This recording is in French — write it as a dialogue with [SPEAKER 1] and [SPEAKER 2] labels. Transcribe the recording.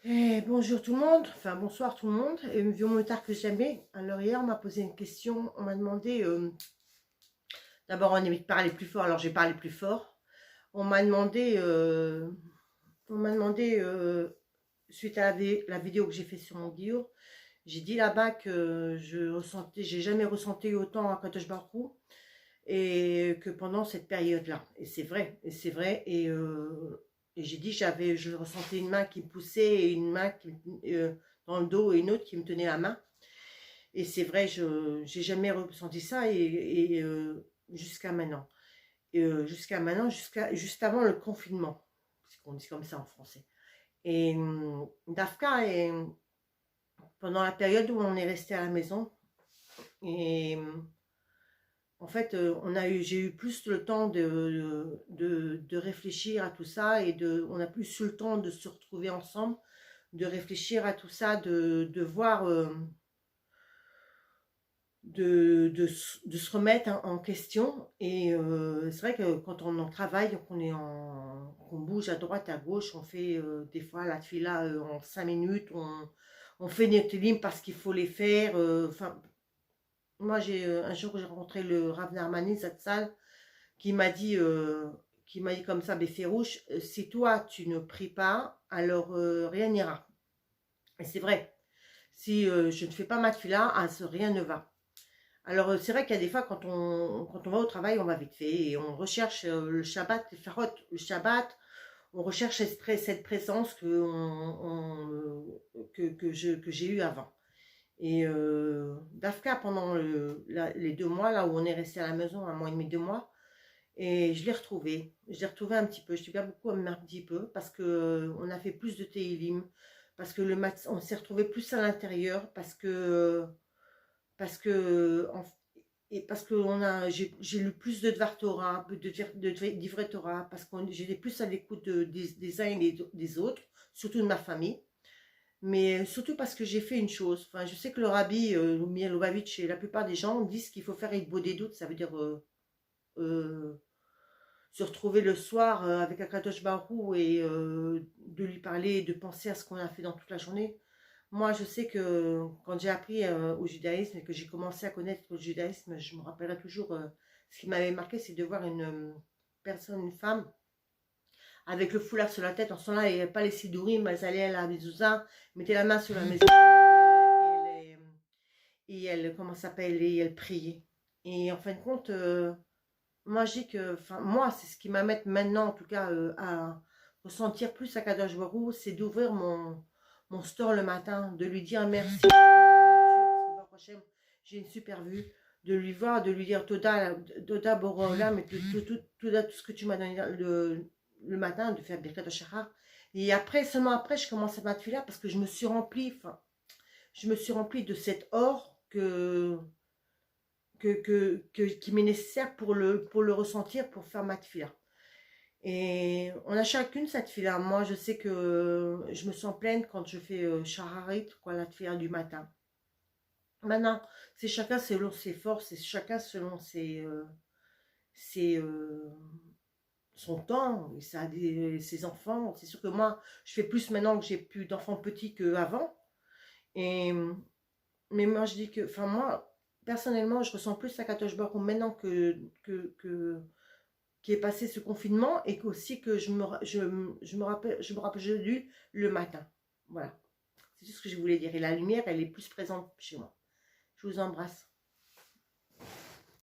[SPEAKER 1] Et bonjour tout le monde, enfin bonsoir tout le monde, et mieux vaut tard que jamais. Alors hier on m'a posé une question, on m'a demandé, d'abord on aimait parler plus fort, alors j'ai parlé plus fort. On m'a demandé, suite à la vidéo que j'ai fait sur mon guillot, j'ai dit là-bas que j'ai jamais ressenti autant à Kadosh Baruch et que pendant cette période-là. Et c'est vrai, et j'ai dit je ressentais une main qui me poussait et une main dans le dos et une autre qui me tenait la main. Et c'est vrai, je j'ai jamais ressenti ça jusqu'à maintenant. Jusqu'à maintenant, juste avant le confinement, c'est qu'on dit comme ça en français. Dafka, pendant la période où on est resté à la maison, et en fait, j'ai eu plus le temps de réfléchir à tout ça on a plus eu le temps de se retrouver ensemble, de réfléchir à tout ça, de voir, de se remettre en question. Et c'est vrai que quand on en travaille, qu'on bouge à droite, à gauche, on fait des fois la tefila en 5 minutes, on fait des télim parce qu'il faut les faire. Enfin, moi, un jour, j'ai rencontré le Rav Narmani Zatzal qui m'a dit comme ça, Béférouche, si toi tu ne pries pas, alors rien n'ira. Et c'est vrai, si je ne fais pas ma tefila, rien ne va. Alors c'est vrai qu'il y a des fois quand on va au travail, on va vite fait et on recherche le Shabbat, les farot, le Shabbat, on recherche cette présence que j'ai eue avant. Et Dafka, pendant les 2 mois, là où on est resté à la maison, 1 mois et demi, 2 mois, et je l'ai retrouvé un petit peu, je dis pas beaucoup, mais un petit peu, parce que on a fait plus de Teilim, parce que le matin, on s'est retrouvé plus à l'intérieur, parce que, en- parce que j'ai lu plus de Dvar Torah, d'Ivret Torah, parce que j'étais plus à l'écoute des uns et des autres, surtout de ma famille, mais surtout parce que j'ai fait une chose. Enfin, je sais que le rabbi Mir Lubavitch et la plupart des gens disent qu'il faut faire Hitbo des doutes, ça veut dire euh, se retrouver le soir avec Akadosh Barou et de lui parler, de penser à ce qu'on a fait dans toute la journée. Moi, je sais que quand j'ai appris au judaïsme et que j'ai commencé à connaître le judaïsme, je me rappellerai toujours ce qui m'avait marqué, c'est de voir une personne, une femme, avec le foulard sur la tête. En ce moment-là, il n'y avait pas les sidourim, elles allaient à la mezouza, mettaient la main sur la mezouza comment ça s'appelle, et elle priait. Et en fin de compte, moi, je dis que, enfin, moi, c'est ce qui m'amène maintenant, en tout cas, à ressentir plus à Kadosh Baruch, c'est d'ouvrir mon store le matin, de lui dire merci à la nature, parce que j'ai une super vue, de lui voir, de lui dire Toda Borola, mais tout ce que tu m'as donné le matin, de faire Birkat Shachar. Et après, seulement après, je commence à m'attuler là parce que je me suis remplie de cet or qui m'est nécessaire pour le ressentir, pour faire ma tefila. Et on a chacune cette tefila. Moi, je sais que je me sens pleine quand je fais Shaharit, quoi, la tefila du matin. Maintenant, c'est chacun selon ses forces, c'est chacun selon ses, son temps, et ses enfants. C'est sûr que moi, je fais plus maintenant que j'ai plus d'enfants petits qu'avant. Et mais moi, je dis que, enfin, moi, personnellement, je ressens plus la Katoche Baruch maintenant qui est passé ce confinement et qu'aussi que je me rappelle de lui le matin. Voilà. C'est tout ce que je voulais dire. Et la lumière, elle est plus présente chez moi. Je vous embrasse.